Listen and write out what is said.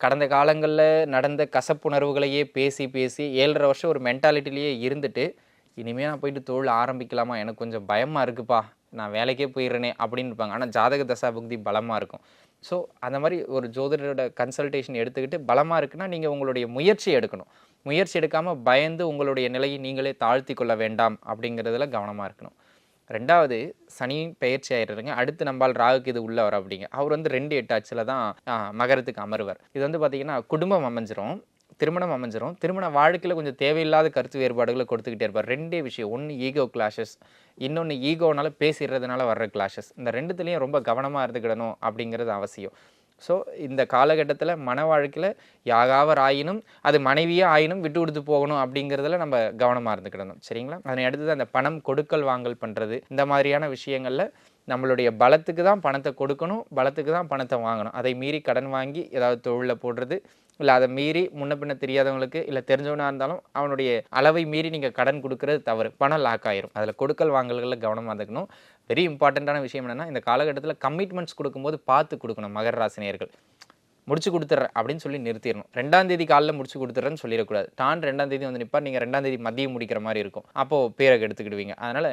கடந்த காலங்களில் நடந்த கசப்புணர்வுகளையே பேசி பேசி 7.5 வருஷம் ஒரு மென்டாலிட்டிலேயே இருந்துட்டு, இனிமேல் நான் போயிட்டு தொழில் ஆரம்பிக்கலாமா, எனக்கு கொஞ்சம் பயமாக இருக்குப்பா, நான் வேலைக்கே போயிடுறேனே அப்படின்னு இருப்பாங்க. ஆனால் ஜாதக தசா புக்தி பலமாக இருக்கும். ஸோ அந்த மாதிரி ஒரு ஜோதிடரோட கன்சல்டேஷன் எடுத்துக்கிட்டு பலமாக இருக்குன்னா நீங்கள் உங்களுடைய முயற்சி எடுக்கணும். முயற்சி எடுக்காமல் பயந்து உங்களுடைய நிலையை நீங்களே தாழ்த்தி கொள்ள வேண்டாம் அப்படிங்கிறதுல கவனமாக இருக்கணும். 2வது சனி பெயர்ச்சி ஆயிடுறதுங்க. அடுத்து நம்பால் ராகுக்கு இது உள்ள வர அப்படிங்க. அவர் 2-8 ஆட்சியில் தான் மகரத்துக்கு அமருவார். இது பார்த்தீங்கன்னா குடும்பம் அமைஞ்சிரும், திருமணம் அமைஞ்சிரும். திருமண வாழ்க்கையில் கொஞ்சம் தேவையில்லாத கருத்து வேறுபாடுகளை கொடுத்துக்கிட்டே இருப்பார். 2 விஷயம். ஒன்று ஈகோ கிளாஷஸ், இன்னொன்று ஈகோனால பேசிடுறதுனால வர்ற கிளாஷஸ். இந்த 2துலேயும் ரொம்ப கவனமாக இருந்துக்கிடணும் அப்படிங்கிறது அவசியம். ஸோ இந்த காலகட்டத்தில் மன வாழ்க்கையில் யாகாவர் ஆயினும் அது மனைவியாக ஆயினும் விட்டு கொடுத்து போகணும் அப்படிங்கிறதுல நம்ம கவனமாக இருந்துக்கிடணும். சரிங்களா? அதனை அடுத்தது அந்த பணம் கொடுக்கல் வாங்கல் பண்ணுறது, இந்த மாதிரியான விஷயங்களில் நம்மளுடைய பலத்துக்கு தான் பணத்தை கொடுக்கணும், பலத்துக்கு தான் பணத்தை வாங்கணும். அதை மீறி கடன் வாங்கி ஏதாவது தொழிலில் போடுறது, இல்லை அதை மீறி முன்ன பின்ன தெரியாதவங்களுக்கு இல்லை தெரிஞ்சவனாக இருந்தாலும் அவனுடைய அளவை மீறி நீங்கள் கடன் கொடுக்கறது தவறு. பணம் லாக் ஆயிரும். அதில் கொடுக்கல் வாங்கல்களில் கவனமாக இருக்கணும். வெரி இம்பார்ட்டண்ட்டான விஷயம் என்னென்னா, இந்த காலகட்டத்தில் கமிட்மெண்ட்ஸ் கொடுக்கும்போது பார்த்து கொடுக்கணும். மகர ராசினியர்கள் முடிச்சு கொடுத்துட்றேன் அப்படின்னு சொல்லி நிறுத்திடணும். 2ஆம் தேதி காலையில் முடிச்சு கொடுத்துட்றேன்னு சொல்லிடக்கூடாது. 2ஆம் தேதி வந்து நிற்பார், நீங்கள் 2ஆம் தேதி மதியம் முடிக்கிற மாதிரி இருக்கும். அப்போது பேரை எடுத்துக்கிடுவீங்க. அதனால்